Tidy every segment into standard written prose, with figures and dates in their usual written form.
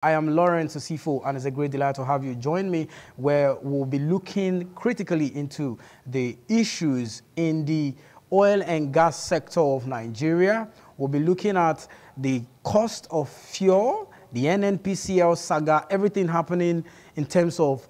I am Lawrence Osifo, and it's a great delight to have you join me, where we'll be looking critically into the issues in the oil and gas sector of Nigeria. We'll be looking at the cost of fuel, the NNPCL saga, everything happening in terms of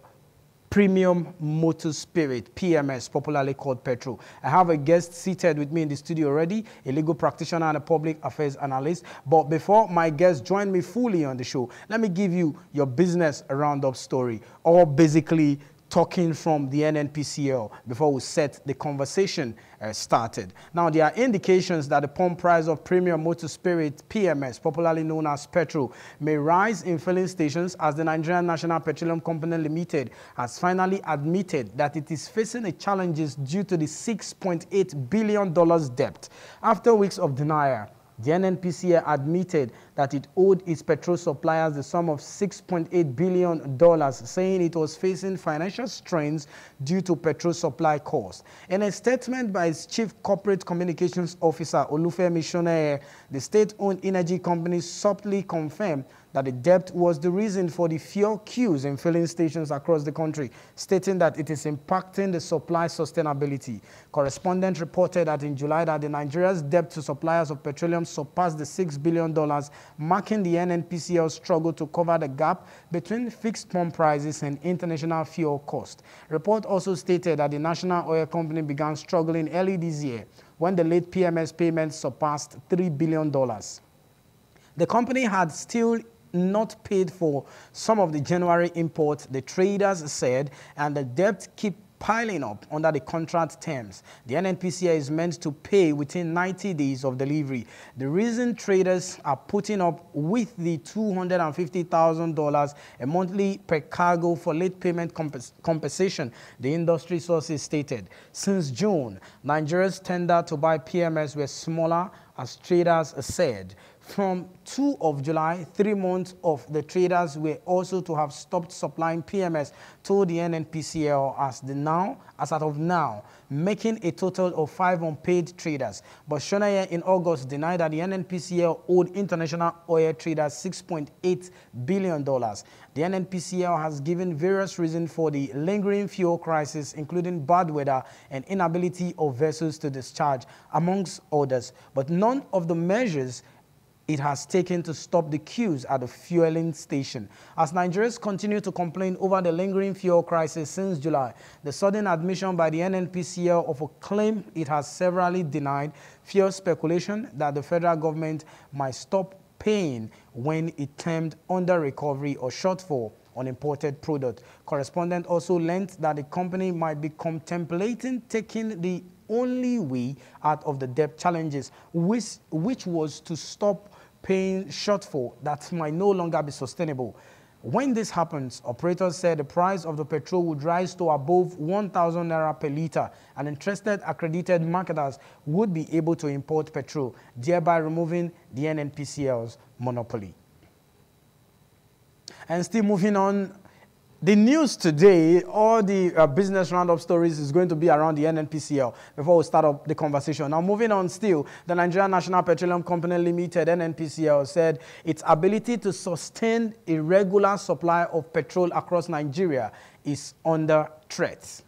premium motor spirit, PMS, popularly called petrol. I have a guest seated with me in the studio already, a legal practitioner and a public affairs analyst. But before my guest join me fully on the show, let me give you your business roundup story, or basically talking from the NNPCL before we set the conversation started. Now, there are indications that the pump price of premium motor spirit, PMS, popularly known as petrol, may rise in filling stations as the Nigerian National Petroleum Company Limited has finally admitted that it is facing the challenges due to the $6.8 billion debt. After weeks of denial, the NNPCL admitted that it owed its petrol suppliers the sum of $6.8 billion, saying it was facing financial strains due to petrol supply costs. In a statement by its Chief Corporate Communications Officer, Olufemi Shoneye, the state-owned energy company subtly confirmed that the debt was the reason for the fuel queues in filling stations across the country, stating that it is impacting the supply sustainability. Correspondent reported that in July that Nigeria's debt to suppliers of petroleum surpassed the $6 billion, marking the NNPCL's struggle to cover the gap between fixed pump prices and international fuel cost. Report also stated that the National Oil Company began struggling early this year when the late PMS payments surpassed $3 billion. The company had still not paid for some of the January imports, the traders said, and the debt keep piling up under the contract terms. The NNPCL is meant to pay within 90 days of delivery. The reason traders are putting up with the $250,000 a monthly per cargo for late payment compensation, the industry sources stated. Since June, Nigeria's tender to buy PMS were smaller, as traders said. From 2 of July, 3 months of the traders were also to have stopped supplying PMS to the NNPCL as of now, making a total of 5 unpaid traders. But Shoneye in August denied that the NNPCL owed international oil traders $6.8 billion. The NNPCL has given various reasons for the lingering fuel crisis, including bad weather and inability of vessels to discharge, amongst others. But none of the measures it has taken to stop the queues at the fueling station. As Nigerians continue to complain over the lingering fuel crisis since July, the sudden admission by the NNPCL of a claim it has severally denied fuels speculation that the federal government might stop paying when it termed under recovery or shortfall on imported product. Correspondent also learned that the company might be contemplating taking the only way out of the debt challenges, which was to stop paying shortfall that might no longer be sustainable. When this happens, operators said the price of the petrol would rise to above 1,000 naira per litre, and interested accredited marketers would be able to import petrol, thereby removing the NNPCL's monopoly. And still moving on, the news today, all the business roundup stories is going to be around the NNPCL before we start up the conversation. Now, moving on still, the Nigerian National Petroleum Company Limited, NNPCL, said its ability to sustain a regular supply of petrol across Nigeria is under threat.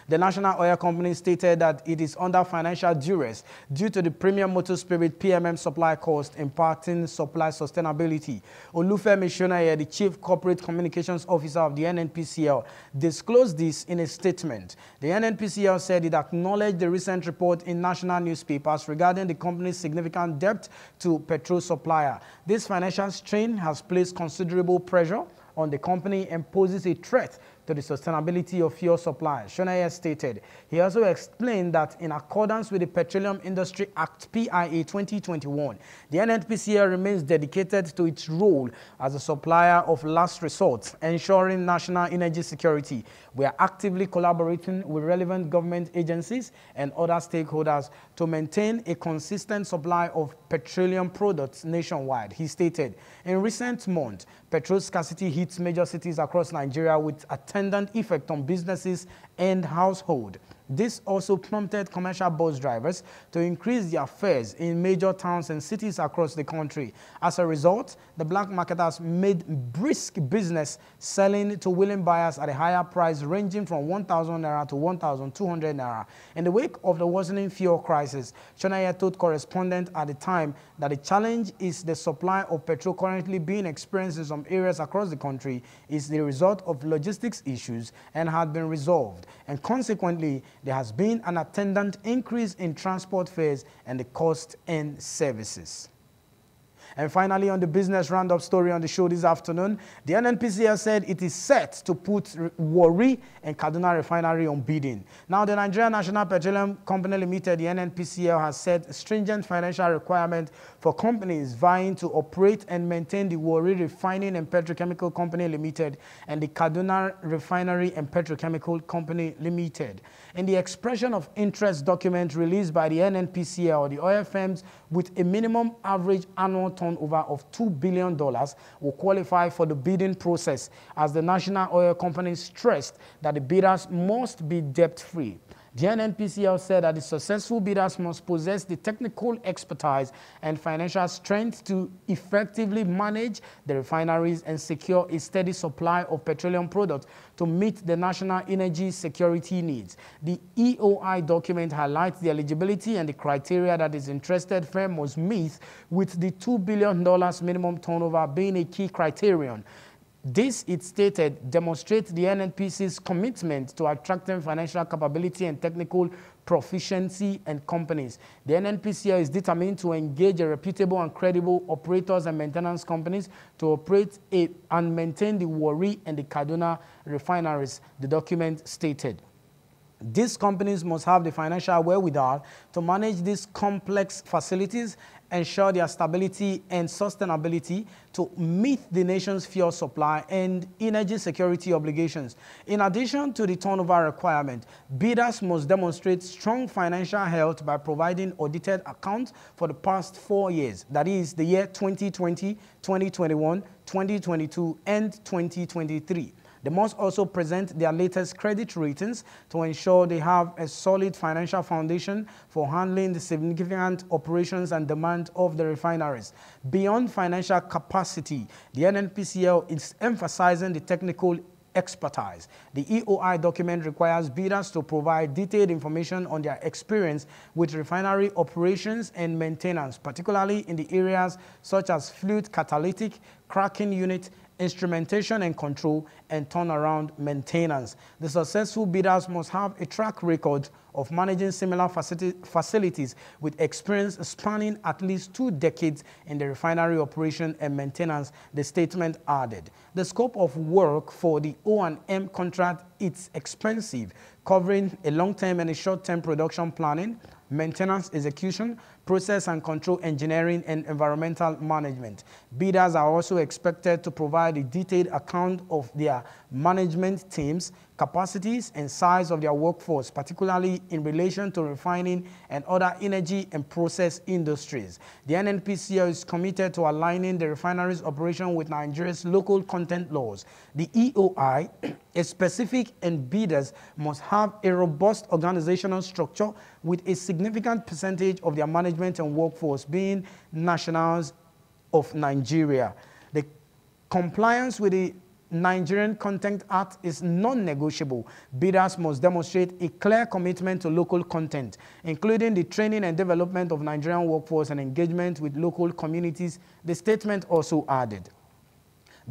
The National Oil Company stated that it is under financial duress due to the premium motor spirit PMM supply cost impacting supply sustainability. Olufemi Shoneye, the Chief Corporate Communications Officer of the NNPCL, disclosed this in a statement. The NNPCL said it acknowledged the recent report in national newspapers regarding the company's significant debt to petrol supplier. This financial strain has placed considerable pressure on the company and poses a threat to the sustainability of fuel supply, Shoneye stated. He also explained that in accordance with the Petroleum Industry Act PIA 2021, the NNPCL remains dedicated to its role as a supplier of last resort, ensuring national energy security. We are actively collaborating with relevant government agencies and other stakeholders to maintain a consistent supply of petroleum products nationwide, he stated. In recent months, petrol scarcity hits major cities across Nigeria with attendant effect on businesses and households. This also prompted commercial bus drivers to increase their fares in major towns and cities across the country. As a result, the black marketers made brisk business selling to willing buyers at a higher price ranging from 1,000 naira to 1,200 naira. In the wake of the worsening fuel crisis, Shonaya told correspondent at the time that the challenge is the supply of petrol currently being experienced in some areas across the country is the result of logistics issues and had been resolved. And consequently, there has been an attendant increase in transport fares and the cost in services. And finally, on the business roundup story on the show this afternoon, the NNPCL said it is set to put Warri and Kaduna refinery on bidding. Now, the Nigerian National Petroleum Company Limited, the NNPCL, has set stringent financial requirements for companies vying to operate and maintain the Warri Refining and Petrochemical Company Limited and the Kaduna Refinery and Petrochemical Company Limited. In the expression of interest document released by the NNPCL, the oil firms with a minimum average annual turnover of $2 billion will qualify for the bidding process, as the national oil company stressed that the bidders must be debt-free. The NNPCL said that the successful bidders must possess the technical expertise and financial strength to effectively manage the refineries and secure a steady supply of petroleum products to meet the national energy security needs. The EOI document highlights the eligibility and the criteria that is interested firm must meet, with the $2 billion minimum turnover being a key criterion. This, it stated, demonstrates the NNPC's commitment to attracting financial capability and technical proficiency and companies. The NNPCL is determined to engage a reputable and credible operators and maintenance companies to operate and maintain the Warri and the Kaduna refineries, the document stated. These companies must have the financial wherewithal to manage these complex facilities, ensure their stability and sustainability to meet the nation's fuel supply and energy security obligations. In addition to the turnover requirement, bidders must demonstrate strong financial health by providing audited accounts for the past 4 years, that is, the year 2020, 2021, 2022, and 2023. They must also present their latest credit ratings to ensure they have a solid financial foundation for handling the significant operations and demand of the refineries. Beyond financial capacity, the NNPCL is emphasizing the technical expertise. The EOI document requires bidders to provide detailed information on their experience with refinery operations and maintenance, particularly in the areas such as fluid catalytic, cracking unit, instrumentation and control, and turnaround maintenance. The successful bidders must have a track record of managing similar facilities with experience spanning at least 2 decades in the refinery operation and maintenance, the statement added. The scope of work for the O&M contract is expensive, covering a long-term and a short-term production planning, maintenance execution, process and control engineering, and environmental management. Bidders are also expected to provide a detailed account of their management teams, capacities, and size of their workforce, particularly in relation to refining and other energy and process industries. The NNPCL is committed to aligning the refinery's operation with Nigeria's local content laws. The EOI is specific, and bidders must have a robust organizational structure with a significant percentage of their management and workforce being nationals of Nigeria. The compliance with the Nigerian Content Act is non-negotiable. Bidders must demonstrate a clear commitment to local content, including the training and development of Nigerian workforce and engagement with local communities, the statement also added.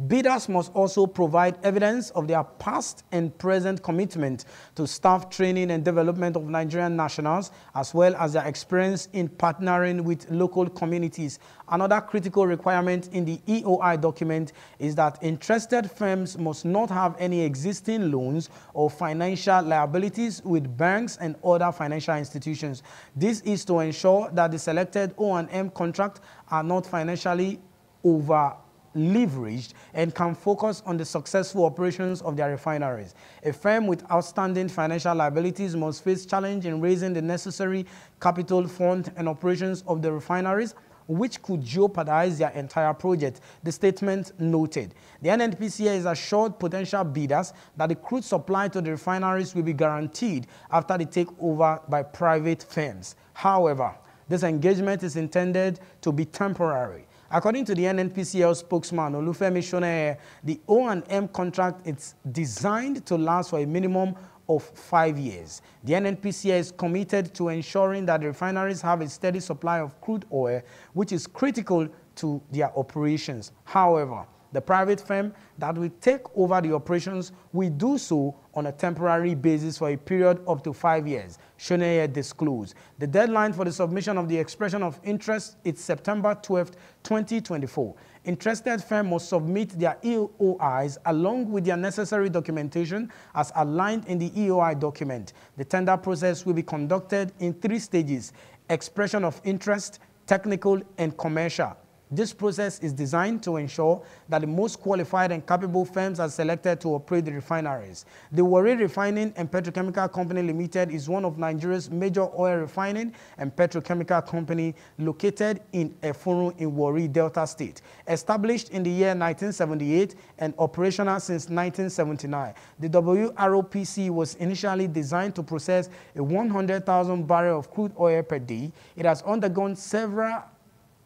Bidders must also provide evidence of their past and present commitment to staff training and development of Nigerian nationals, as well as their experience in partnering with local communities. Another critical requirement in the EOI document is that interested firms must not have any existing loans or financial liabilities with banks and other financial institutions. This is to ensure that the selected O&M contract are not financially over-leveraged and can focus on the successful operations of their refineries. A firm with outstanding financial liabilities must face challenge in raising the necessary capital fund and operations of the refineries, which could jeopardize their entire project, the statement noted. The NNPCL has assured potential bidders that the crude supply to the refineries will be guaranteed after the takeover by private firms. However, this engagement is intended to be temporary. According to the NNPCL spokesman, Olufemi Shoneye, the O&M contract is designed to last for a minimum of 5 years. The NNPCL is committed to ensuring that the refineries have a steady supply of crude oil, which is critical to their operations. However, the private firm that will take over the operations will do so on a temporary basis for a period up to 5 years, Shoneye disclosed. The deadline for the submission of the expression of interest is September 12, 2024. Interested firms must submit their EOIs along with their necessary documentation as outlined in the EOI document. The tender process will be conducted in 3 stages: expression of interest, technical, and commercial. This process is designed to ensure that the most qualified and capable firms are selected to operate the refineries. The Warri Refining and Petrochemical Company Limited is one of Nigeria's major oil refining and petrochemical company located in Efurun in Warri, Delta State. Established in the year 1978 and operational since 1979, the WROPC was initially designed to process a 100,000 barrels of crude oil per day. It has undergone several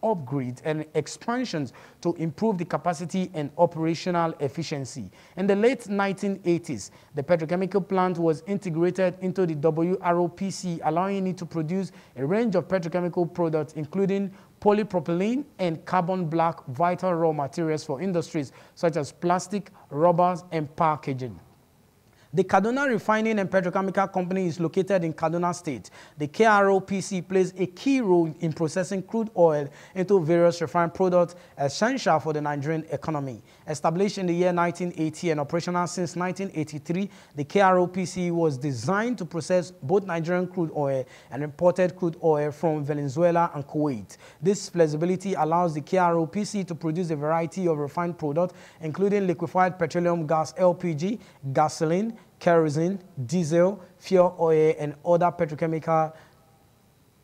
upgrades and expansions to improve the capacity and operational efficiency. In the late 1980s, the petrochemical plant was integrated into the WROPC, allowing it to produce a range of petrochemical products, including polypropylene and carbon black, vital raw materials for industries such as plastic, rubbers, and packaging. The Kaduna Refining and Petrochemical Company is located in Kaduna State. The KROPC plays a key role in processing crude oil into various refined products essential for the Nigerian economy. Established in the year 1980 and operational since 1983, the KROPC was designed to process both Nigerian crude oil and imported crude oil from Venezuela and Kuwait. This flexibility allows the KROPC to produce a variety of refined products, including liquefied petroleum gas (LPG), gasoline, kerosene, diesel, fuel oil, and other petrochemical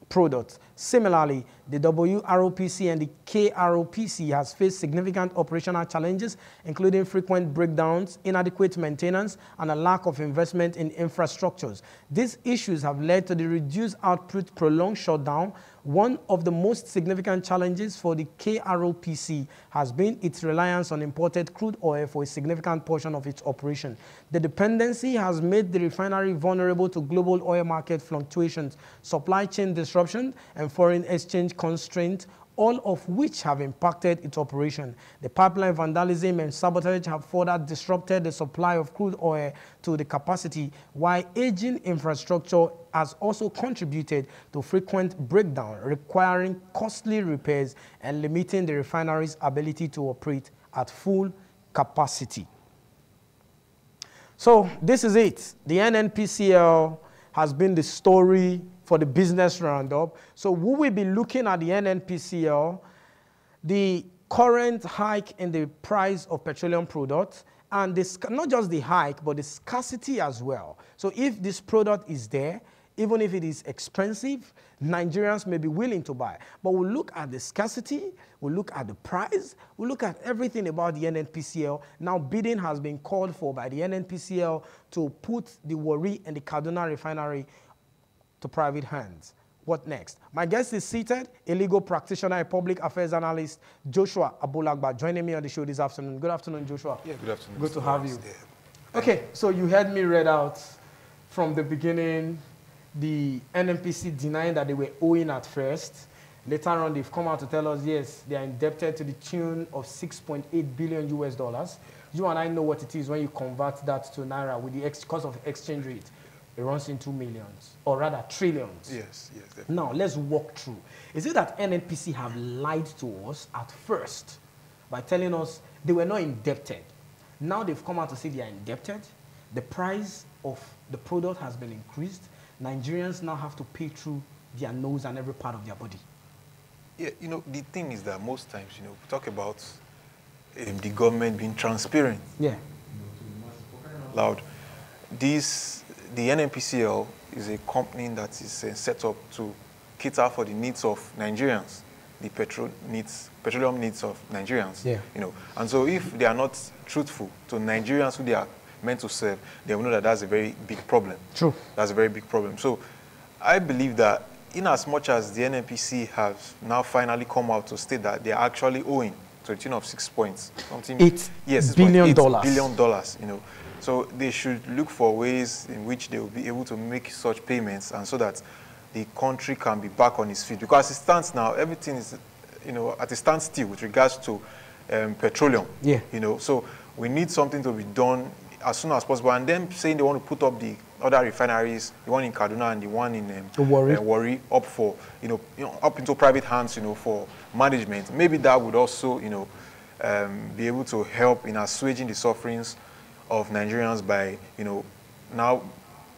products. Similarly, the WROPC and the KROPC has faced significant operational challenges, including frequent breakdowns, inadequate maintenance, and a lack of investment in infrastructures. These issues have led to the reduced output, prolonged shutdown. One of the most significant challenges for the KROPC has been its reliance on imported crude oil for a significant portion of its operation. The dependency has made the refinery vulnerable to global oil market fluctuations, supply chain disruption, and foreign exchange constraints, all of which have impacted its operation. The pipeline vandalism and sabotage have further disrupted the supply of crude oil to the capacity, while aging infrastructure has also contributed to frequent breakdown, requiring costly repairs and limiting the refinery's ability to operate at full capacity. So this is it. The NNPCL has been the story for the business roundup. So we will be looking at the NNPCL, the current hike in the price of petroleum products, and this, not just the hike, but the scarcity as well. So if this product is there, even if it is expensive, Nigerians may be willing to buy. But we'll look at the scarcity, we'll look at the price, we'll look at everything about the NNPCL. Now bidding has been called for by the NNPCL to put the Warri and the Kaduna refinery to private hands. What next? My guest is seated, a legal practitioner, a public affairs analyst, Joshua Abolagba, joining me on the show this afternoon. Good afternoon, Joshua. Yeah, good afternoon. Good to have you. Yeah. Okay, so you heard me read out from the beginning the NNPC denying that they were owing at first. Later on, they've come out to tell us, yes, they are indebted to the tune of $6.8 billion US. You and I know what it is when you convert that to Naira with the cost of exchange rate. It runs into millions, or rather trillions. Yes, yes, definitely. Now, let's walk through. Is it that NNPC have lied to us at first by telling us they were not indebted? Now they've come out to say they are indebted. The price of the product has been increased. Nigerians now have to pay through their nose and every part of their body. Yeah, you know, the thing is that most times, you know, we talk about the government being transparent. Yeah. Loud. The NNPCL is a company that is set up to cater for the needs of Nigerians. the petroleum needs of Nigerians. Yeah. You know, and so if they are not truthful to Nigerians who they are meant to serve, they will know that that's a very big problem. True. That's a very big problem. So I believe that in as much as the NNPC has now finally come out to state that they are actually owing to the tune of 6 points, something, $8 billion. $8 billion, you know. So they should look for ways in which they will be able to make such payments, and so that the country can be back on its feet. Because as it stands now, everything is, you know, at a standstill with regards to petroleum. Yeah. You know, so we need something to be done as soon as possible. And them saying they want to put up the other refineries, the one in Kaduna and the one in Warri, up for, you know, up into private hands, you know, for management. Maybe that would also, you know, be able to help in assuaging the sufferings of Nigerians by, you know, now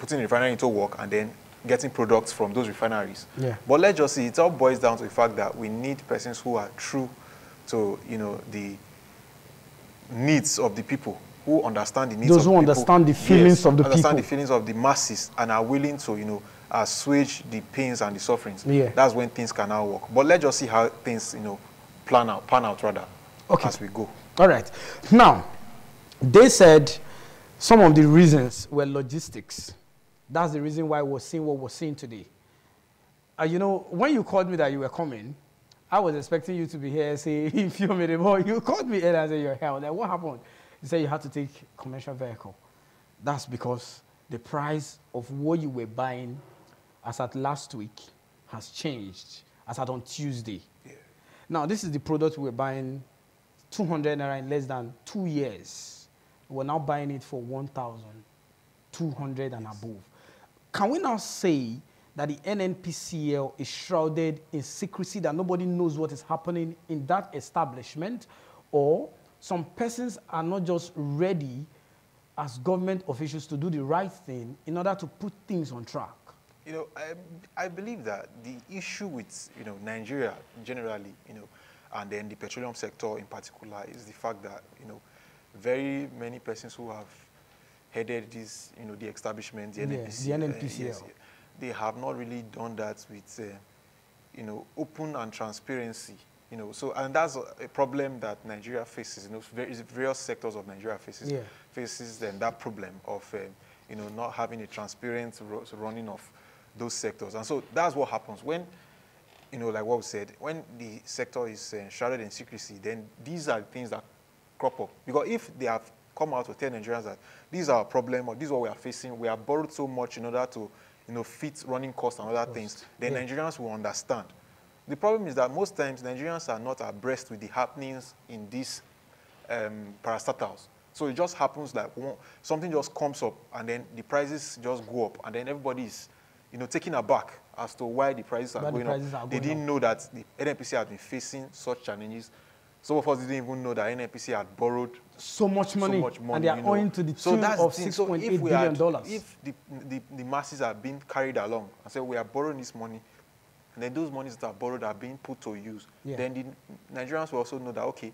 putting the refinery into work and then getting products from those refineries. Yeah. But let's just see, it all boils down to the fact that we need persons who are true to, you know, the needs of the people, who understand the needs of the people. Those who understand the feelings of the people. Understand the feelings of the masses and are willing to, you know, assuage the pains and the sufferings. Yeah. That's when things can now work. But let's just see how things, you know, pan out rather, as we go. All right. Now, they said some of the reasons were logistics. That's the reason why we're seeing what we're seeing today. You know, when you called me that you were coming, I was expecting you to be here, say, if you're made it, you called me earlier and said you're here. Like, what happened? You said you had to take commercial vehicle. That's because the price of what you were buying as at last week has changed, as at on Tuesday. Yeah. Now, this is the product we were buying 200 naira in less than 2 years. We're now buying it for 1,200 and above. Can we now say that the NNPCL is shrouded in secrecy, that nobody knows what is happening in that establishment, or some persons are not just ready as government officials to do the right thing in order to put things on track? You know, I believe that the issue with, you know, Nigeria generally, you know, and then the petroleum sector in particular, is the fact that, you know, very many persons who have headed this, you know, the establishment, the NNPCL, they have not really done that with, you know, open and transparency, you know. So, and that's a problem that Nigeria faces, you know, various sectors of Nigeria faces that problem of, you know, not having a transparent running of those sectors. And so that's what happens when, you know, like what we said, when the sector is shrouded in secrecy, then these are the things that crop up. Because if they have come out to tell Nigerians that these are our problem, or this is what we are facing, we have borrowed so much in order to, you know, fit running costs and other things, then Nigerians will understand. The problem is that most times Nigerians are not abreast with the happenings in these parastatals. So it just happens like something just comes up and then the prices just go up, and then everybody is, you know, taken aback as to why the prices are going up. They didn't know that the NNPC had been facing such challenges. Some of us didn't even know that NNPC had borrowed so much money, and they are owing to the tune of $6.8 billion. If the masses are being carried along and say we are borrowing this money, and then those monies that are borrowed are being put to use, then the Nigerians will also know that, okay,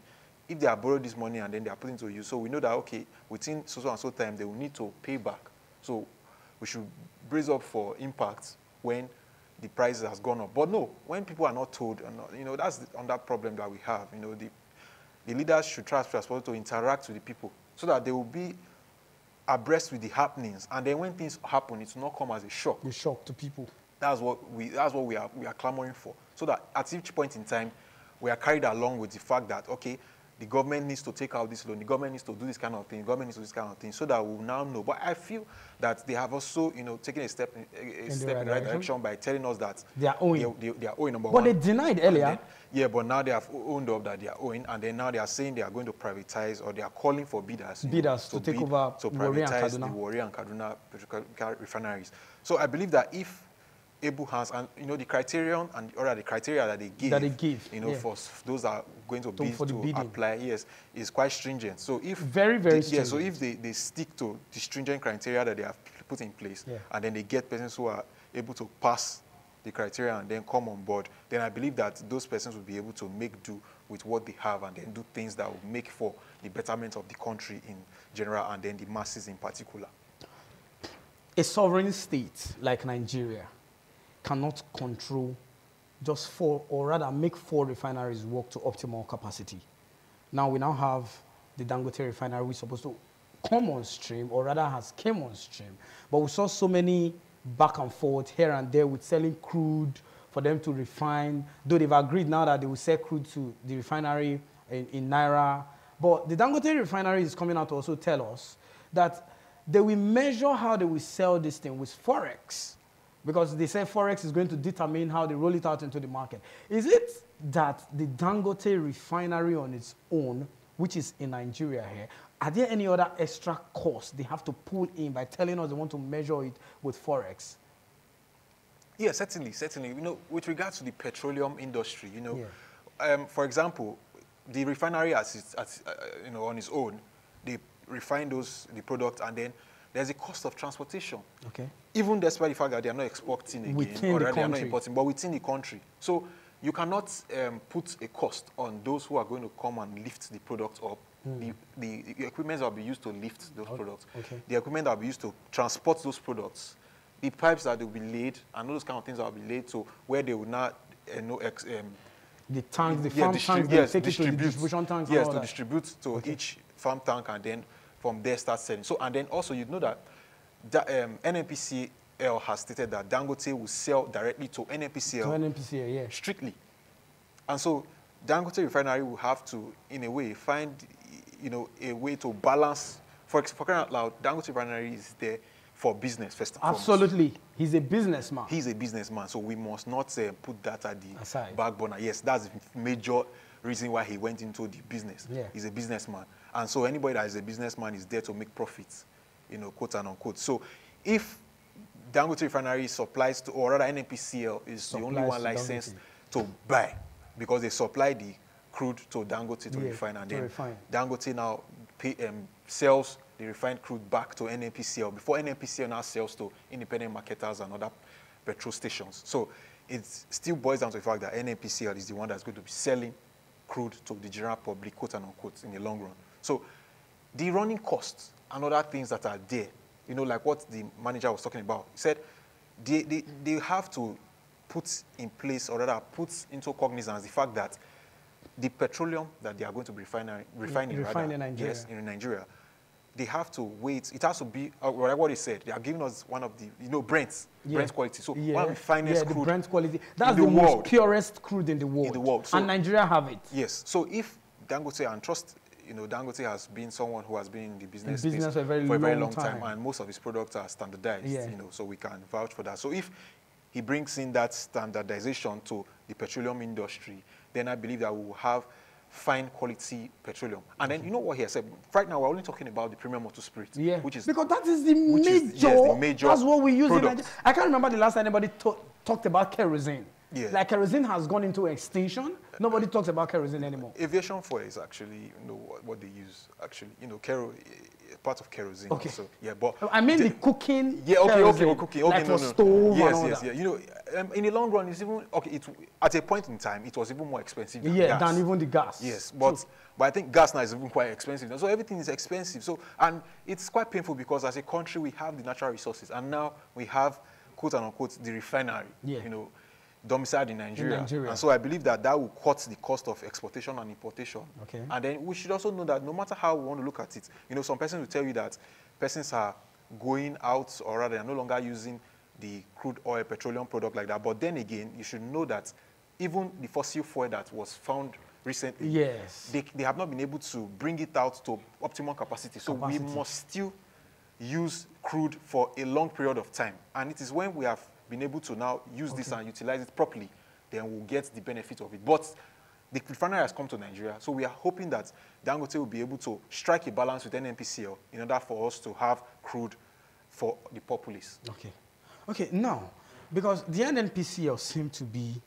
if they are borrowed this money and then they are putting to use, so we know that, okay, within so and so time, they will need to pay back. So we should brace up for impacts when the price has gone up. But no, when people are not told, you know, that's another problem that we have. You know, the leaders should try as possible to interact with the people so that they will be abreast with the happenings. And then when things happen, it will not come as a shock. A shock to people. That's what we are clamoring for. So that at each point in time, we are carried along with the fact that, okay, the government needs to take out this loan, the government needs to do this kind of thing, the government needs to do this kind of thing, so that we will now know. But I feel that they have also, you know, taken a step in the right direction by telling us that they are owing. They are owing, number one. But they denied earlier. Then, but now they have owned up that they are owing, and then now they are saying they are going to privatize, or they are calling for bidders to take over to privatize the Warri and Kaduna petrochemical refineries. So I believe that if able hands, and you know, the criterion and the criteria that they give, you know, for those that are going to bid to apply, is quite stringent. So if very stringent. So if they stick to the stringent criteria that they have put in place, and then they get persons who are able to pass the criteria and then come on board, then I believe that those persons will be able to make do with what they have and then do things that will make for the betterment of the country in general and then the masses in particular. A sovereign state like Nigeria cannot control just 4, or rather make 4 refineries work to optimal capacity. Now we now have the Dangote refinery, which is supposed to come on stream, or rather has came on stream. But we saw so many back and forth here and there with selling crude for them to refine, though they've agreed now that they will sell crude to the refinery in Naira. But the Dangote refinery is coming out to also tell us that they will measure how they will sell this thing with Forex, because they say Forex is going to determine how they roll it out into the market. Is it that the Dangote refinery on its own, which is in Nigeria here, are there any other extra costs they have to pull in by telling us they want to measure it with Forex? Yeah, certainly. You know, with regards to the petroleum industry, you know, for example, the refinery you know, on its own, they refine the product, and then there's a cost of transportation. Okay. Even despite the fact that they are not exporting again, within or the that they are not country. importing, but within the country. So you cannot put a cost on those who are going to come and lift the product up. The equipment that will be used to lift those products. Okay. The equipment that will be used to transport those products. The pipes that will be laid, and all those kind of things that will be laid to where they will not the tanks, the farm tanks, they take it to the distribution tanks. Yes, to distribute to each farm tank, and then from there start selling. So, and then also you know that NNPCL has stated that Dangote will sell directly to NNPCL. To NNPCL, yeah. Strictly. And so Dangote refinery will have to, in a way, find, you know, a way to balance. For crying out loud, Dangote refinery is there for business first and foremost. Absolutely. He's a businessman. He's a businessman, so we must not put that at the aside. Back burner. Yes, that's the major reason why he went into the business. Yeah. He's a businessman. And so anybody that is a businessman is there to make profits, you know, quote and unquote. So if Dangote refinery supplies to, or rather NNPCL is the only one licensed to buy, because they supply the crude to Dangote to refine, and then Dangote now sells the refined crude back to NNPCL before NNPCL now sells to independent marketers and other petrol stations. So it still boils down to the fact that NNPCL is the one that's going to be selling crude to the general public, quote and unquote, in the long run. So the running costs and other things that are there, you know, like what the manager was talking about, he said they have to put in place, or rather put into cognizance the fact that the petroleum that they are going to be refining in Nigeria, they have to wait. It has to be, what he said, they are giving us one of the, you know, Brent quality. So one of the finest crude. The Brent quality. That's the most purest crude in the world. In the world. So, and Nigeria have it. Yes. So if Dangote, and trust, you know, Dangote has been someone who has been in the business for a very long time, and most of his products are standardized, you know, so we can vouch for that. So if he brings in that standardization to the petroleum industry, then I believe that we will have fine quality petroleum. And then you know what he has said, right now we're only talking about the premium motor spirit, which is because that is the major, that's what we use in Nigeria. I can't remember the last time anybody talked about kerosene. Like kerosene has gone into extinction. Nobody talks about kerosene anymore. Aviation fuel is actually, you know, what they use, actually, you know, part of kerosene. Okay. So, yeah, but I mean the cooking. Yeah, okay, cooking. Okay, like for stove yes, and all yes, that. yeah. You know, in the long run, it's even at a point in time, it was even more expensive than gas. than even the gas. Yes, but I think gas now is even quite expensive. So everything is expensive. So, and it's quite painful because as a country we have the natural resources, and now we have, quote and unquote, the refinery. You know, domiciled in Nigeria. And so I believe that will cut the cost of exportation and importation. Okay. And then we should also know that no matter how we want to look at it, you know, some persons will tell you that persons are going out, or rather are no longer using the crude oil, petroleum product like that. But then again, you should know that even the fossil fuel that was found recently, they have not been able to bring it out to optimum capacity. So we must still use crude for a long period of time. And it is when we have been able to now use this and utilize it properly, then we'll get the benefit of it. But the refinery has come to Nigeria, so we are hoping that Dangote will be able to strike a balance with NNPCL in order for us to have crude for the populace. Okay, now, because the NNPCL seems to be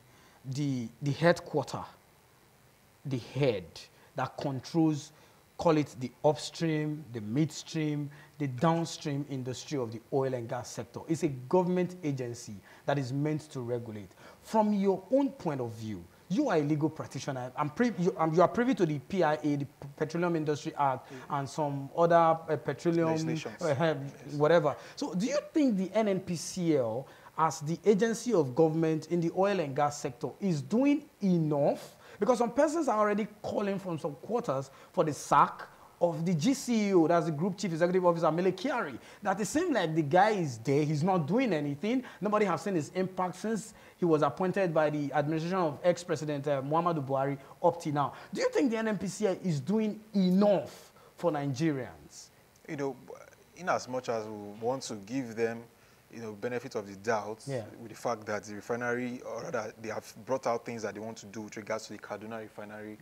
the headquarter, the head that controls, call it the upstream, the midstream, the downstream industry of the oil and gas sector. It's a government agency that is meant to regulate. From your own point of view, you are a legal practitioner. You are privy to the PIA, the Petroleum Industry Act, and some other petroleum, whatever. So do you think the NNPCL as the agency of government in the oil and gas sector is doing enough? Because some persons are already calling from some quarters for the sack of the GCEO, that's the Group Chief Executive Officer, Mele Kyari. That it seems like the guy is there, he's not doing anything. Nobody has seen his impact since he was appointed by the administration of ex-President Muhammadu Buhari up to now. Do you think the NNPCL is doing enough for Nigerians? You know, in as much as we want to give them, you know, benefit of the doubt, with the fact that the refinery, or rather, they have brought out things that they want to do with regards to the Kaduna refinery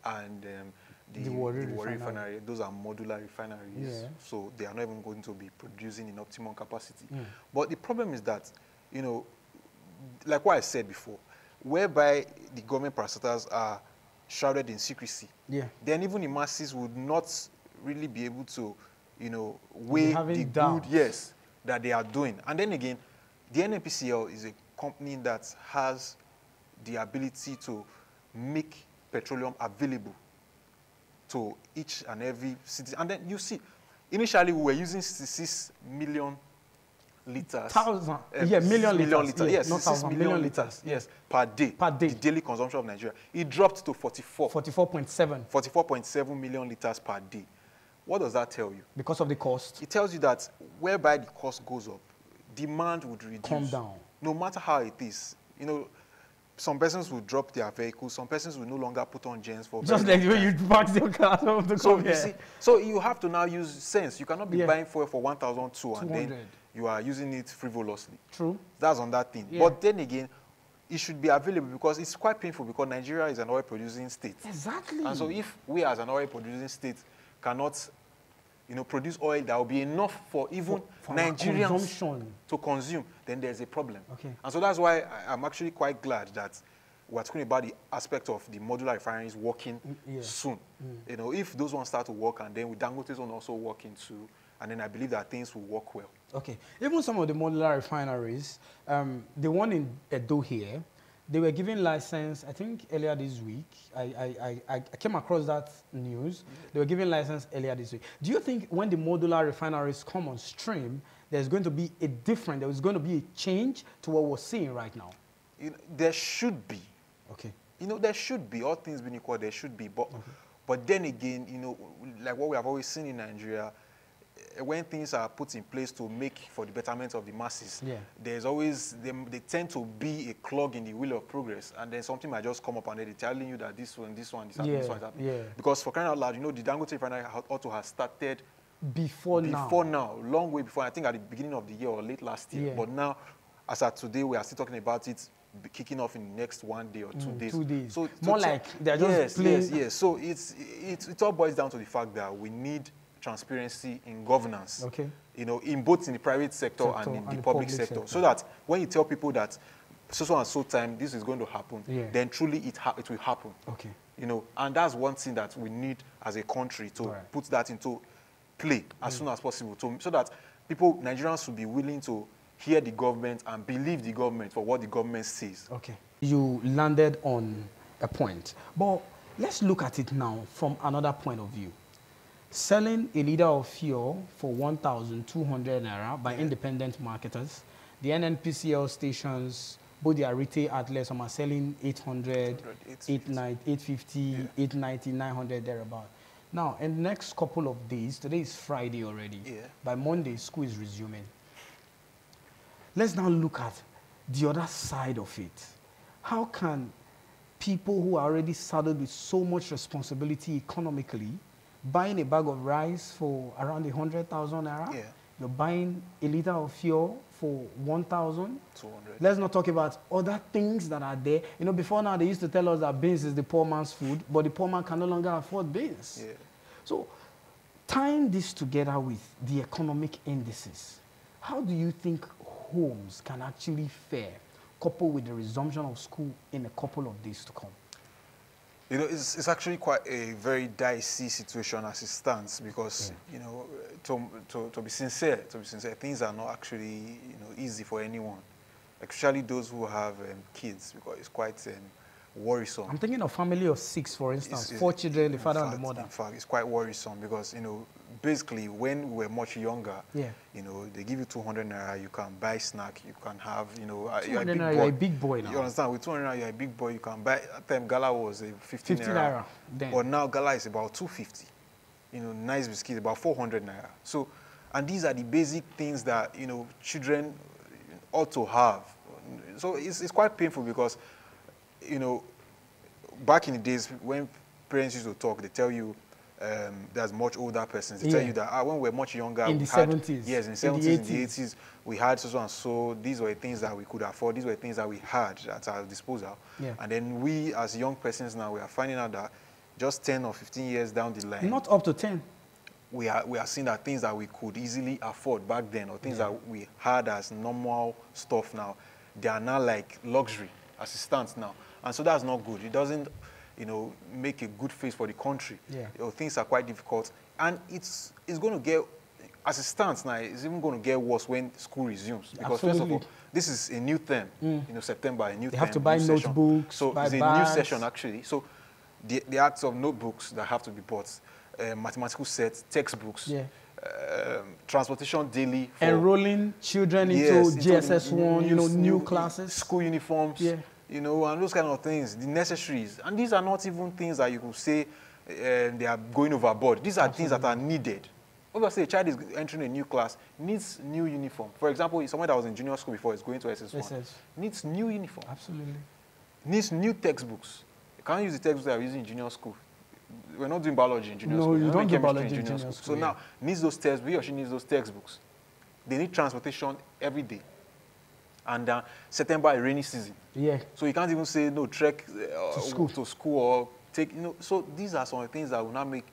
and the Warri refinery. Those are modular refineries, so they are not even going to be producing in optimum capacity. But the problem is that, you know, like what I said before, whereby the government parastatals are shrouded in secrecy, then even the masses would not really be able to, you know, weigh the good, that they are doing. And then again, the NNPCL is a company that has the ability to make petroleum available to each and every city. And then you see, initially we were using 66 million liters. Million liters. Yes, 66 million liters. Yes, per day. Per day. The daily consumption of Nigeria. It dropped to 44.7. 44.7 million liters per day. What does that tell you? Because of the cost? It tells you that whereby the cost goes up, demand would reduce. Come down. No matter how it is. You know, some persons will drop their vehicles, some persons will no longer put on gens for just like the way you park your car to come here. See, so you have to now use sense. You cannot be buying fuel for 1,200 and then you are using it frivolously. True. That's on that thing. But then again, it should be available because it's quite painful because Nigeria is an oil-producing state. Exactly. And so if we as an oil-producing state cannot, you know, produce oil that will be enough for even for Nigerians to consume, then there's a problem. And so that's why I'm actually quite glad that we're talking about the aspect of the modular refineries working soon. You know, if those ones start to work and then with Dangote's one also working too, and then I believe that things will work well. Even some of the modular refineries, the one in Edo here, they were given license, I think, earlier this week. I came across that news. They were given license earlier this week. Do you think when the modular refineries come on stream, there's going to be there's going to be a change to what we're seeing right now? You know, there should be. You know, there should be. All things being equal, there should be. But then again, you know, like what we have always seen in Nigeria, when things are put in place to make for the betterment of the masses, there's always, they tend to be a clog in the wheel of progress. And then something might just come up and they're telling you that this one is happening, this one is happening. Because for crying out loud, you know, the Dangote refinery ought to have started before now, long way before, I think at the beginning of the year or late last year. But now, as of today, we are still talking about it kicking off in the next 1 day or 2 days. 2 days. So more like they're just playing. Yes. So it all boils down to the fact that we need transparency in governance, you know, in both in the private sector and in the public sector, so that when you tell people that so and so time this is going to happen, then truly it will happen. You know, and that's one thing that we need as a country to put that into play as soon as possible, so that Nigerians will be willing to hear the government and believe the government for what the government says. You landed on a point, but let's look at it now from another point of view. Selling a liter of fuel for 1,200 naira by independent marketers. The NNPCL stations, both their retail outlets, some are selling 800, 850, 890, 900, thereabout. Now, in the next couple of days, today is Friday already. By Monday, school is resuming. Let's now look at the other side of it. How can people who are already saddled with so much responsibility economically, buying a bag of rice for around 100,000 naira, you're buying a liter of fuel for 1,200. Let's not talk about other things that are there. You know, before now they used to tell us that beans is the poor man's food, but the poor man can no longer afford beans. So, tying this together with the economic indices, how do you think homes can actually fare, coupled with the resumption of school in a couple of days to come? You know, it's actually quite a very dicey situation as it stands because, you know, to be sincere, things are not actually, you know, easy for anyone, especially those who have kids, because it's quite worrisome. I'm thinking of family of 6, for instance, 4 children, the father and the mother. In fact, it's quite worrisome because, you know, basically when we were much younger, yeah, you know, they give you 200 naira, you can buy snack, you can have, you know, 200 naira, you're a big boy now. You understand? With 200 naira, you're a big boy. You can buy. At the time, gala was a 50 naira. Then. But now gala is about 250. You know, nice biscuit about 400 naira. So, and these are the basic things that, you know, children ought to have. So it's quite painful because, you know, back in the days when parents used to talk, they tell you there's much older persons. They tell you that when we were much younger, in the 70s. Yes, in the 70s, in the 80s, we had so and so. These were things that we could afford. These were things that we had at our disposal. Yeah. And then we, as young persons now, we are finding out that just 10 or 15 years down the line, not up to 10. We are seeing that things that we could easily afford back then, or things that we had as normal stuff now, they are now like luxury as it stands now. And so that's not good. It doesn't, you know, make a good face for the country. Yeah. You know, things are quite difficult. And it's going to get, as it stands now, it's even going to get worse when school resumes. Because Absolutely. first of all, this is a new term, you know, September, a new term. They have to buy notebooks, so buy it's a bags. new session, actually. So the acts of notebooks that have to be bought, mathematical sets, textbooks, transportation daily. For, enrolling children into GSS1, you know, new classes. School uniforms, you know, and those kind of things, the necessaries. And these are not even things that you could say they are going overboard. These are things that are needed. Obviously, a child is entering a new class, needs new uniform. For example, someone that was in junior school before is going to SS1, needs new uniform. Absolutely. Needs new textbooks. You can't use the textbooks that are using in junior school. We're not doing biology in junior school. No, you don't do biology in junior school. So now, needs those textbooks, he or she needs those textbooks. They need transportation every day. And September, a rainy season. Yeah. So you can't even say, no, trek to school or take, you know. So these are some of the things that will not make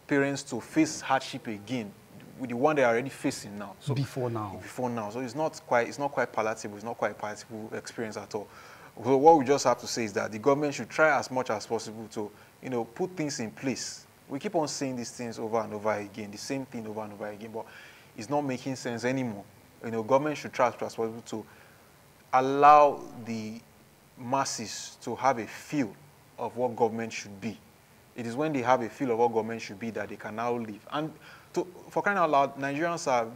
parents to face hardship again with the one they are already facing now. So before now. So it's not quite palatable. It's not quite a palatable experience at all. So what we just have to say is that the government should try as much as possible to, you know, put things in place. We keep on saying these things over and over again, the same thing over and over again, but it's not making sense anymore. You know, government should try as much as possible to allow the masses to have a feel of what government should be. It is when they have a feel of what government should be that they can now live. And for crying out loud, Nigerians are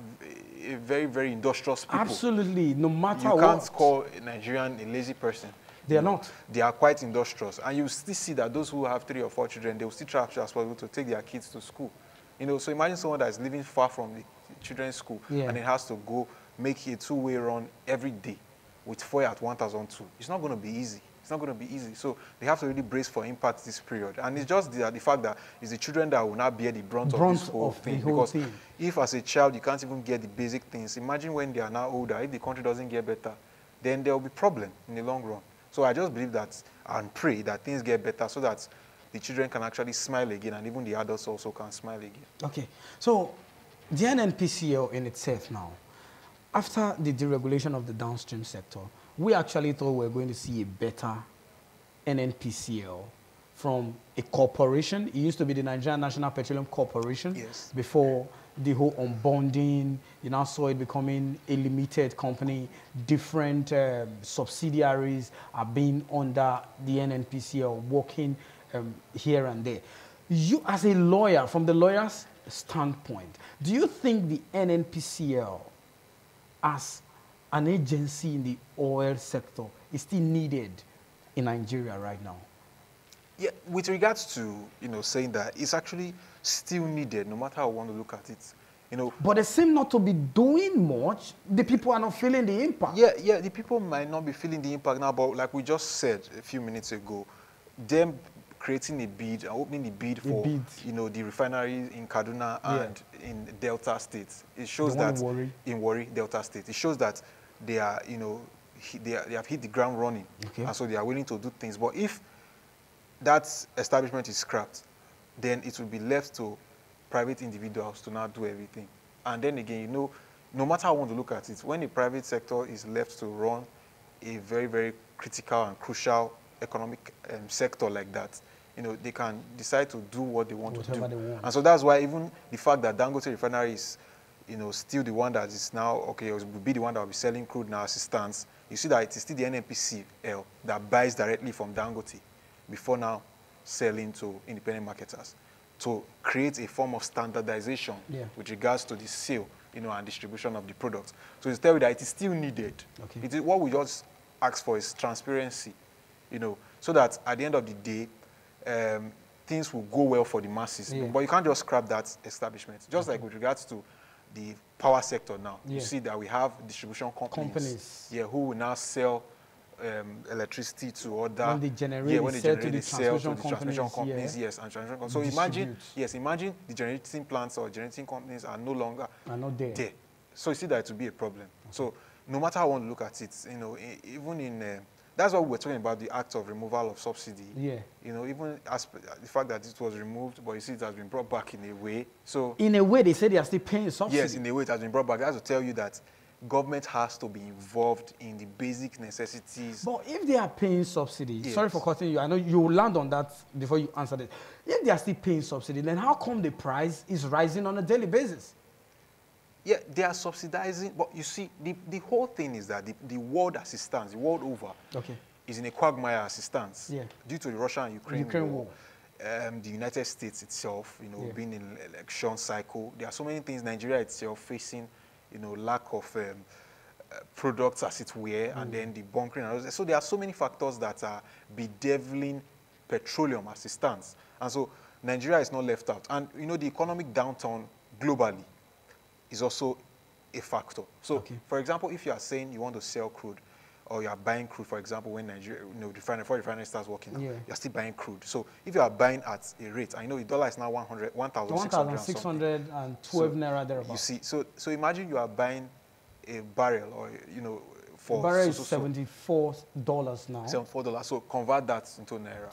a very, very industrious people. Absolutely, no matter what. You can't call a Nigerian a lazy person. They are not. They are quite industrious. And you still see that those who have 3 or 4 children, they will still try as possible to take their kids to school. You know, so imagine someone that is living far from the children's school and it has to go make a 2-way run every day with fuel at 1,002. It's not going to be easy. It's not going to be easy. So they have to really brace for impact this period. And it's just the fact that it's the children that will not bear the brunt of this whole thing. Because if as a child you can't even get the basic things, imagine when they are now older, if the country doesn't get better, then there will be problem in the long run. So I just believe that and pray that things get better so that the children can actually smile again and even the adults also can smile again. Okay. So the NNPCL in itself now, after the deregulation of the downstream sector, we actually thought we were going to see a better NNPCL from a corporation. It used to be the Nigerian National Petroleum Corporation. Yes. Before the whole unbonding, you now saw it becoming a limited company. Different subsidiaries are being under the NNPCL, working here and there. You, as a lawyer, from the lawyer's standpoint, do you think the NNPCL as an agency in the oil sector is still needed in Nigeria right now? Yeah, with regards to, you know, saying that it's actually still needed, no matter how we want to look at it, you know. But they seem not to be doing much. The people are not feeling the impact. Yeah, the people might not be feeling the impact now, but like we just said a few minutes ago, them creating a bid and opening the bid for, you know, the refineries in Kaduna and in Delta State. It shows that in Warri, Delta State, it shows that they are, you know, they have hit the ground running, and so they are willing to do things. But if that establishment is scrapped, then it will be left to private individuals to now do everything. And then again, you know, no matter how you want to look at it, when the private sector is left to run a very, very critical and crucial economic sector like that, you know, they can decide to do what they want to do. And so that's why even the fact that Dangote Refinery is, you know, still the one that is now, okay, will be the one that will be selling crude now as it stands, you see that it is still the NNPCL that buys directly from Dangote. before now selling to independent marketers, to create a form of standardization with regards to the sale, and distribution of the product. So it's tell you that it is still needed. Okay. What we just ask for is transparency, so that at the end of the day, things will go well for the masses. But you can't just scrap that establishment. Just like with regards to the power sector now, you see that we have distribution companies. Who will now sell electricity to other, when they generate, when they generate, they sell to the transmission companies, and transmission companies. So imagine the generating plants or generating companies are no longer there. So you see that it will be a problem. So no matter how you want to look at it, even in that's what we were talking about, the act of removal of subsidy. Even as the fact that it was removed, but you see it has been brought back in a way. So in a way, they say they are still paying subsidy. Yes, in a way it has been brought back. That's to tell you that government has to be involved in the basic necessities. But if they are paying subsidy, sorry for cutting you, I know you will land on that before you answer it. If they are still paying subsidy, then how come the price is rising on a daily basis? Yeah, they are subsidizing, but you see, the whole thing is that the world assistance, the world over, is in a quagmire assistance due to the Russia and Ukraine war. The United States itself, being in an election cycle. There are so many things, Nigeria itself facing, lack of products as it were, and then the bunkering. And so there are so many factors that are bedeviling petroleum assistance. And so Nigeria is not left out. And, the economic downturn globally is also a factor. So, for example, if you are saying you want to sell crude, or you are buying crude, for example, when Nigeria, before refinery starts working, you're still buying crude. So, if you are buying at a rate, I know the dollar is now 1,612 naira thereabouts. You see, so imagine you are buying a barrel, or for a barrel is $74 now. $74. So convert that into naira.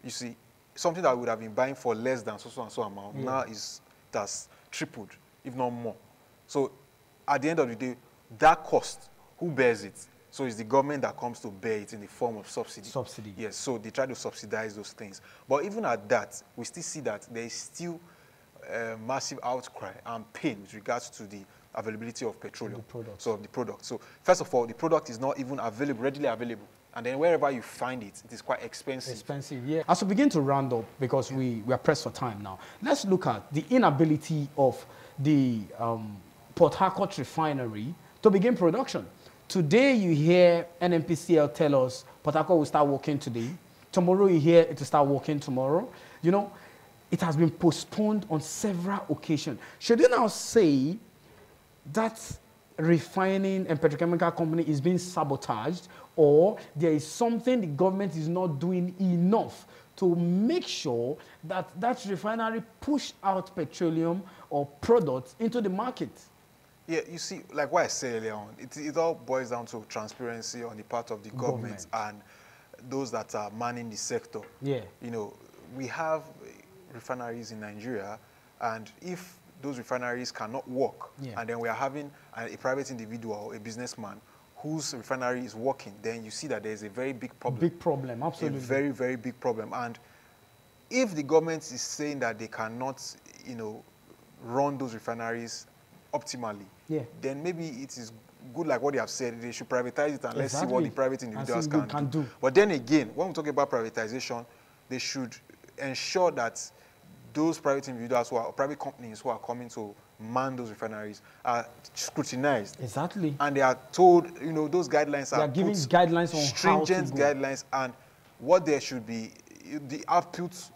You see, something that would have been buying for less than so and so amount now that's tripled, if not more. So at the end of the day, that cost, who bears it? So it's the government that comes to bear it in the form of subsidy. Yes, so they try to subsidize those things. But even at that, we still see that there is still massive outcry and pain with regards to the availability of petroleum. So first of all, the product is not even readily available. And then wherever you find it, it is quite expensive. As we begin to round up, because we are pressed for time now, let's look at the inability of the Port Harcourt refinery to begin production. Today you hear NNPCL tell us Port Harcourt will start working today. Tomorrow you hear it will start working tomorrow. It has been postponed on several occasions. Should you now say that refining and petrochemical company is being sabotaged, or there is something the government is not doing enough to make sure that that refinery push out petroleum or products into the market? Yeah, you see, like what I said earlier on, it all boils down to transparency on the part of the government and those that are manning the sector. We have refineries in Nigeria, and if those refineries cannot work, and then we are having a private individual, a businessman, whose refinery is working, then you see that there's a very big problem. Big problem, absolutely. A very, very big problem. And if the government is saying that they cannot, run those refineries optimally, then maybe it is good, like what they have said, they should privatize it and let's see what the private individuals can do. But then again, when we talk about privatization, they should ensure that those private individuals or private companies who are coming to man those refineries are scrutinized. And they are told, those guidelines are giving guidelines on stringent guidelines, and what there should be, the output,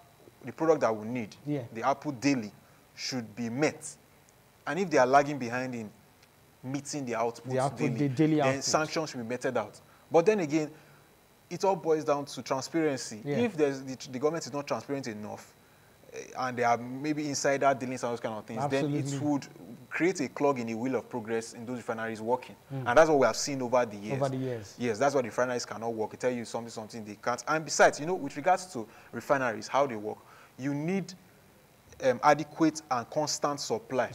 the product that we need, the output daily should be met. And if they are lagging behind in meeting the output daily, then sanctions should be meted out. But then again, it all boils down to transparency. If the government is not transparent enough, and there are maybe insider dealings and those kind of things, then it would create a clog in the wheel of progress in those refineries working. And that's what we have seen over the years. Yes, that's why the refineries cannot work. They tell you something they can't. And besides, with regards to refineries, how they work, you need adequate and constant supply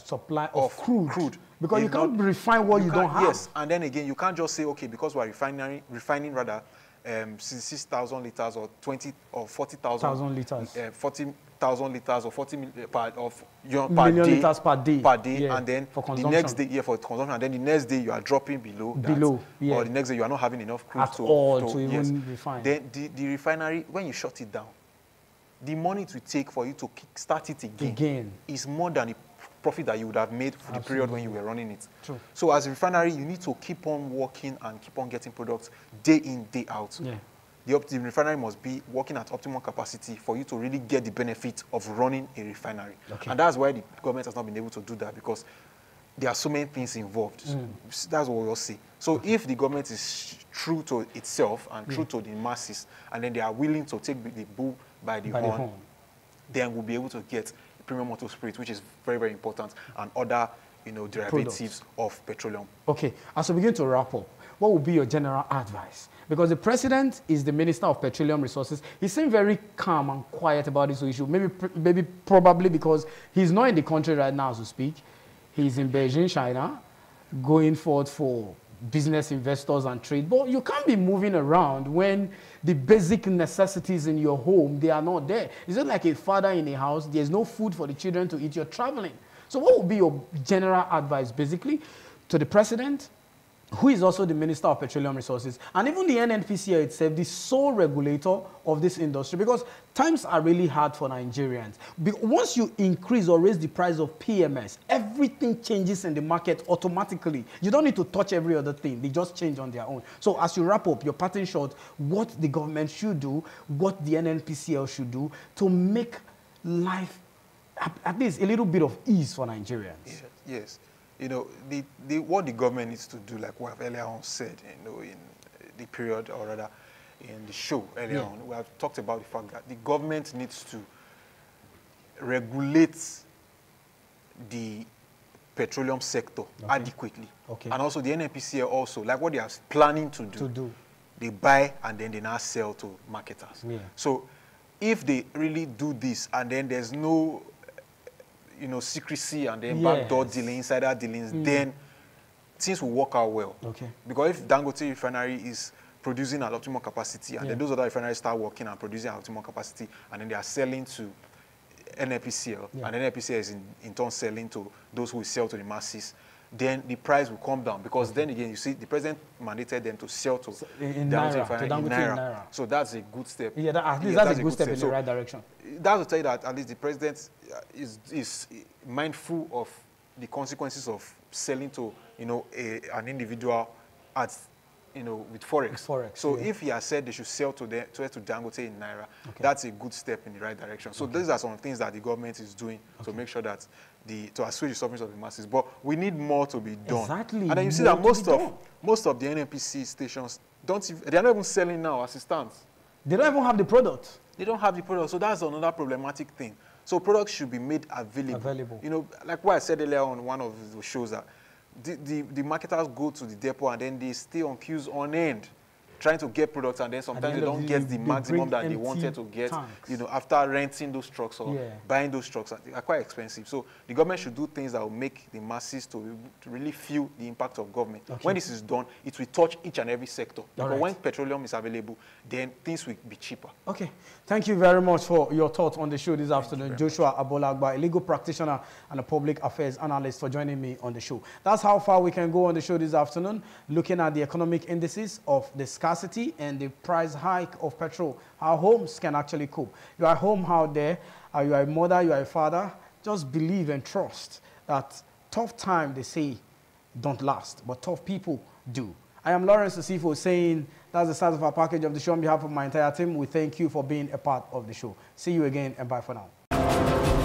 of crude. Because you can't refine what you don't have. Yes, and then again, you can't just say, okay, because we're refining 66,000 liters or 20 or 40,000 liters. 40,000 liters or 40 per million day, liters per day. Yeah, and then for the next day, for consumption, and then the next day you are dropping below that, yeah. or the next day you are not having enough crude to even refine. Then the refinery, when you shut it down, the money it will take for you to start it again is more than the profit that you would have made for the period when you were running it. True. So as a refinery, you need to keep on working and keep on getting products day in, day out. Yeah. The refinery must be working at optimal capacity for you to really get the benefit of running a refinery. Okay. And that's why the government has not been able to do that, because there are so many things involved. That's what we'll see. So if the government is true to itself and true to the masses, and then they are willing to take the bull by the horn, then we'll be able to get premium motor spirit, which is very, very important, and other, derivatives of petroleum. Okay, as we begin to wrap up, what would be your general advice? Because the president is the Minister of Petroleum Resources. He seemed very calm and quiet about this issue, probably because he's not in the country right now as we speak. He's in Beijing, China, going forth for business investors and trade. But you can't be moving around when the basic necessities in your home, they are not there. It's just like a father in a house, there's no food for the children to eat, you're traveling. So what would be your general advice, basically, to the president, who is also the Minister of Petroleum Resources, and even the NNPCL itself, the sole regulator of this industry, because times are really hard for Nigerians. Once you increase or raise the price of PMS, everything changes in the market automatically. You don't need to touch every other thing. They just change on their own. So as you wrap up, your parting shot, what the government should do, what the NNPCL should do to make life at least a little bit of ease for Nigerians. Yes. What the government needs to do, like what I've earlier on said, in the period, or rather in the show earlier on, we have talked about the fact that the government needs to regulate the petroleum sector adequately. And also the NNPCL also, like what they are planning to do. They buy and then they now sell to marketers. So if they really do this and then there's no secrecy and then backdoor dealing, insider dealings, then things will work out well. Because if Dangote refinery is producing at optimal capacity, and then those other refineries start working and producing at optimal capacity, and then they are selling to NNPCL, and NNPCL is in turn selling to those who sell to the masses, then the price will come down. Because then again, you see, the president mandated them to sell to Dangote refinery in Naira. So that's a good step. At least that's a good step in the right direction. That's to tell you that at least the president is mindful of the consequences of selling to an individual at with forex. So if he has said they should sell to Dangote in Naira, that's a good step in the right direction. So these are some things that the government is doing to make sure that to assuage the sufferings of the masses. But we need more to be done. Exactly. And then you see that most of the NNPC stations they are not even selling now as it stands. They don't even have the product. They don't have the product. So that's another problematic thing. So products should be made available. Like what I said earlier on one of the shows, that the marketers go to the depot and then they stay on queues on end trying to get products, and then sometimes they don't get the maximum that they wanted to get, after renting those trucks or buying those trucks. They are quite expensive. So the government should do things that will make the masses to really feel the impact of government. When this is done, it will touch each and every sector. Because when petroleum is available, then things will be cheaper. Thank you very much for your thoughts on the show this afternoon. Joshua Abolagba, a legal practitioner and a public affairs analyst, for joining me on the show. That's how far we can go on the show this afternoon, looking at the economic indices of the scarcity and the price hike of petrol, how homes can actually cope. You are home out there, you are a mother, you are a father, just believe and trust that tough time, they say, don't last, but tough people do. I am Lawrence Osifo saying that's the size of our package of the show. On behalf of my entire team, we thank you for being a part of the show. See you again, and bye for now.